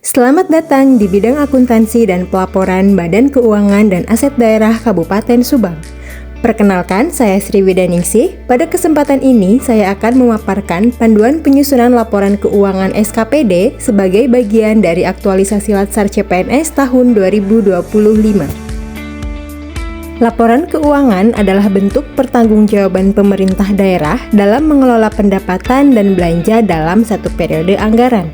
Selamat datang di bidang akuntansi dan pelaporan Badan Keuangan dan Aset Daerah Kabupaten Subang. Perkenalkan, saya Sriwidaningsih. Pada kesempatan ini, saya akan memaparkan panduan penyusunan laporan keuangan SKPD sebagai bagian dari aktualisasi Latsar CPNS tahun 2025. Laporan keuangan adalah bentuk pertanggungjawaban pemerintah daerah dalam mengelola pendapatan dan belanja dalam satu periode anggaran.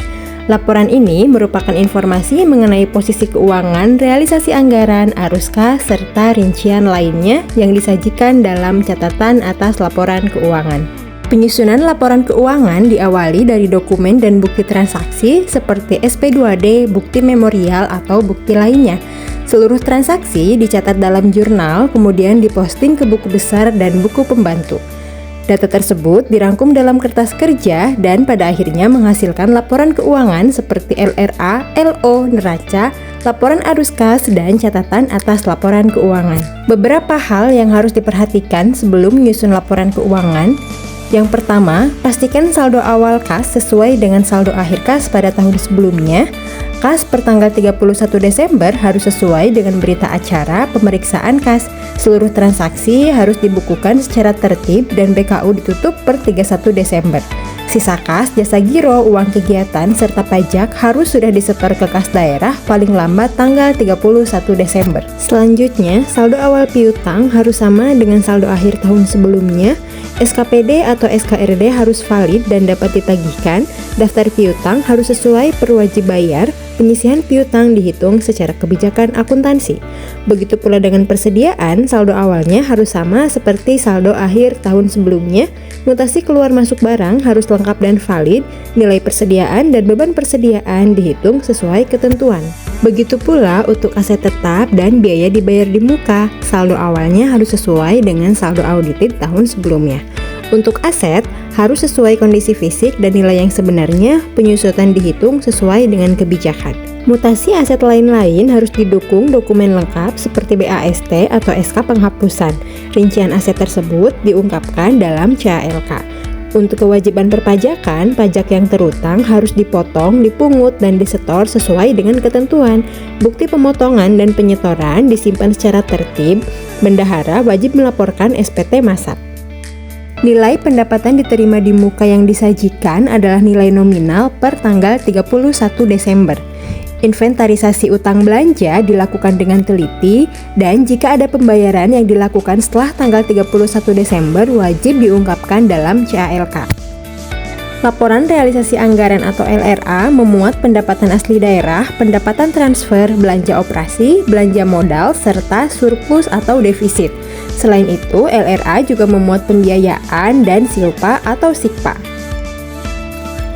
Laporan ini merupakan informasi mengenai posisi keuangan, realisasi anggaran, arus kas, serta rincian lainnya yang disajikan dalam catatan atas laporan keuangan. Penyusunan laporan keuangan diawali dari dokumen dan bukti transaksi seperti SP2D, bukti memorial, atau bukti lainnya. Seluruh transaksi dicatat dalam jurnal, kemudian diposting ke buku besar dan buku pembantu. Data tersebut dirangkum dalam kertas kerja dan pada akhirnya menghasilkan laporan keuangan seperti LRA, LO, neraca, laporan arus kas, dan catatan atas laporan keuangan. Beberapa hal yang harus diperhatikan sebelum menyusun laporan keuangan. Yang pertama, pastikan saldo awal kas sesuai dengan saldo akhir kas pada tahun sebelumnya. Kas per tanggal 31 Desember harus sesuai dengan berita acara pemeriksaan kas. Seluruh transaksi harus dibukukan secara tertib dan BKU ditutup per 31 Desember. Sisa kas, jasa giro, uang kegiatan, serta pajak harus sudah disetor ke kas daerah paling lambat tanggal 31 Desember. Selanjutnya, saldo awal piutang harus sama dengan saldo akhir tahun sebelumnya. SKPD atau SKRD harus valid dan dapat ditagihkan. Daftar piutang harus sesuai per wajib bayar. Penyisihan piutang dihitung secara kebijakan akuntansi. Begitu pula dengan persediaan, saldo awalnya harus sama seperti saldo akhir tahun sebelumnya. Notasi keluar masuk barang harus lengkap dan valid. Nilai persediaan dan beban persediaan dihitung sesuai ketentuan. Begitu pula untuk aset tetap dan biaya dibayar di muka. Saldo awalnya harus sesuai dengan saldo audited tahun sebelumnya. Untuk aset, harus sesuai kondisi fisik dan nilai yang sebenarnya, penyusutan dihitung sesuai dengan kebijakan. Mutasi aset lain-lain harus didukung dokumen lengkap seperti BAST atau SK penghapusan. Rincian aset tersebut diungkapkan dalam CALK. Untuk kewajiban perpajakan, pajak yang terutang harus dipotong, dipungut, dan disetor sesuai dengan ketentuan. Bukti pemotongan dan penyetoran disimpan secara tertib. Bendahara wajib melaporkan SPT Masat. Nilai pendapatan diterima di muka yang disajikan adalah nilai nominal per tanggal 31 Desember. Inventarisasi utang belanja dilakukan dengan teliti dan jika ada pembayaran yang dilakukan setelah tanggal 31 Desember wajib diungkapkan dalam CALK. Laporan realisasi anggaran atau LRA memuat pendapatan asli daerah, pendapatan transfer, belanja operasi, belanja modal, serta surplus atau defisit. Selain itu, LRA juga memuat pembiayaan dan silpa atau sikpa.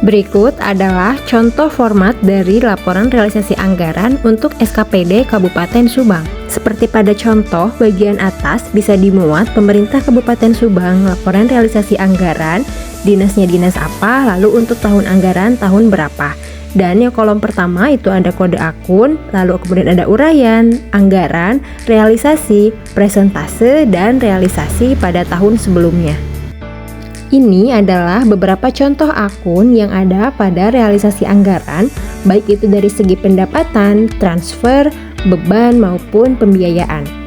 Berikut adalah contoh format dari laporan realisasi anggaran untuk SKPD Kabupaten Subang. Seperti pada contoh bagian atas bisa dimuat pemerintah Kabupaten Subang, laporan realisasi anggaran, dinasnya dinas apa, lalu untuk tahun anggaran tahun berapa. Dan yang kolom pertama itu ada kode akun, lalu kemudian ada uraian, anggaran, realisasi, presentase, dan realisasi pada tahun sebelumnya. Ini adalah beberapa contoh akun yang ada pada realisasi anggaran, baik itu dari segi pendapatan, transfer, beban, maupun pembiayaan.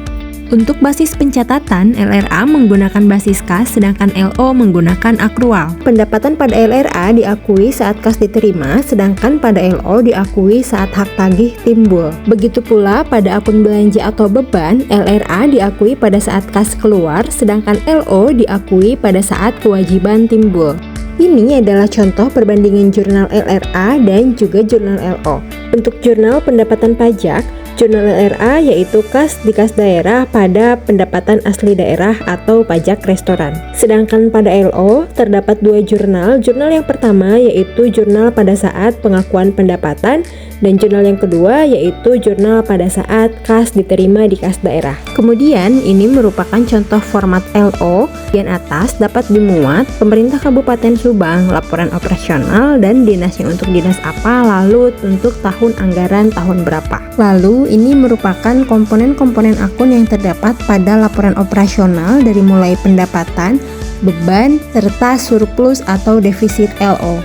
Untuk basis pencatatan, LRA menggunakan basis kas, sedangkan LO menggunakan akrual. Pendapatan pada LRA diakui saat kas diterima, sedangkan pada LO diakui saat hak tagih timbul. Begitu pula pada akun belanja atau beban, LRA diakui pada saat kas keluar, sedangkan LO diakui pada saat kewajiban timbul. Ini adalah contoh perbandingan jurnal LRA dan juga jurnal LO. Untuk jurnal pendapatan pajak, jurnal LRA yaitu kas di kas daerah pada pendapatan asli daerah atau pajak restoran. Sedangkan pada LO terdapat dua jurnal. Jurnal yang pertama yaitu jurnal pada saat pengakuan pendapatan dan jurnal yang kedua yaitu jurnal pada saat kas diterima di kas daerah. Kemudian ini merupakan contoh format LO. Bagian atas dapat dimuat pemerintah Kabupaten Subang, laporan operasional dan dinasnya untuk dinas apa, lalu untuk tahun anggaran tahun berapa. Lalu ini merupakan komponen-komponen akun yang terdapat pada laporan operasional dari mulai pendapatan, beban, serta surplus atau defisit LO.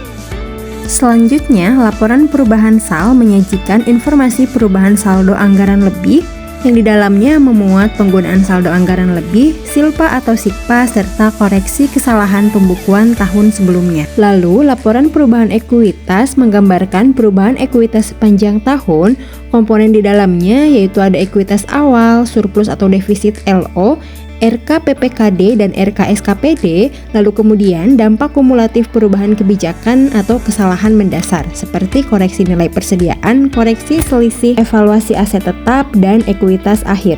Selanjutnya, laporan perubahan SAL menyajikan informasi perubahan saldo anggaran lebih yang di dalamnya memuat penggunaan saldo anggaran lebih, silpa atau sikpa, serta koreksi kesalahan pembukuan tahun sebelumnya. Lalu, laporan perubahan ekuitas menggambarkan perubahan ekuitas sepanjang tahun. Komponen di dalamnya yaitu ada ekuitas awal, surplus atau defisit LO, RKPPKD dan RKSKPD, lalu kemudian dampak kumulatif perubahan kebijakan atau kesalahan mendasar seperti koreksi nilai persediaan, koreksi selisih, evaluasi aset tetap, dan ekuitas akhir.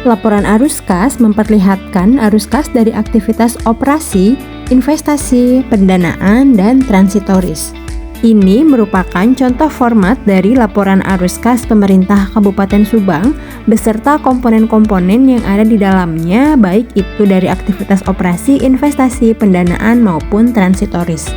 Laporan arus kas memperlihatkan arus kas dari aktivitas operasi, investasi, pendanaan, dan transitoris. Ini merupakan contoh format dari laporan arus kas pemerintah Kabupaten Subang beserta komponen-komponen yang ada di dalamnya, baik itu dari aktivitas operasi, investasi, pendanaan, maupun transitoris.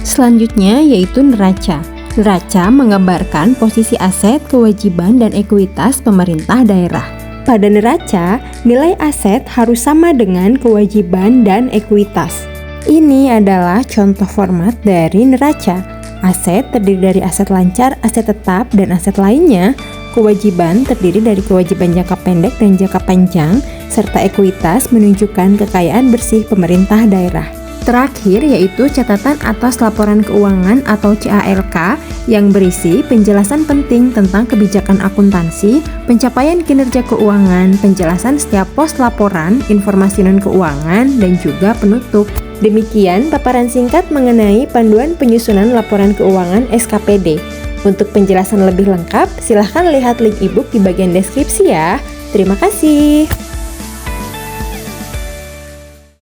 Selanjutnya yaitu neraca. Neraca menggambarkan posisi aset, kewajiban, dan ekuitas pemerintah daerah. Pada neraca, nilai aset harus sama dengan kewajiban dan ekuitas. Ini adalah contoh format dari neraca. Aset terdiri dari aset lancar, aset tetap, dan aset lainnya. Kewajiban terdiri dari kewajiban jangka pendek dan jangka panjang, serta ekuitas menunjukkan kekayaan bersih pemerintah daerah. Terakhir yaitu catatan atas laporan keuangan atau CALK yang berisi penjelasan penting tentang kebijakan akuntansi, pencapaian kinerja keuangan, penjelasan setiap pos laporan, informasi non-keuangan, dan juga penutup. Demikian paparan singkat mengenai panduan penyusunan laporan keuangan SKPD. Untuk penjelasan lebih lengkap, silahkan lihat link e-book di bagian deskripsi ya. Terima kasih.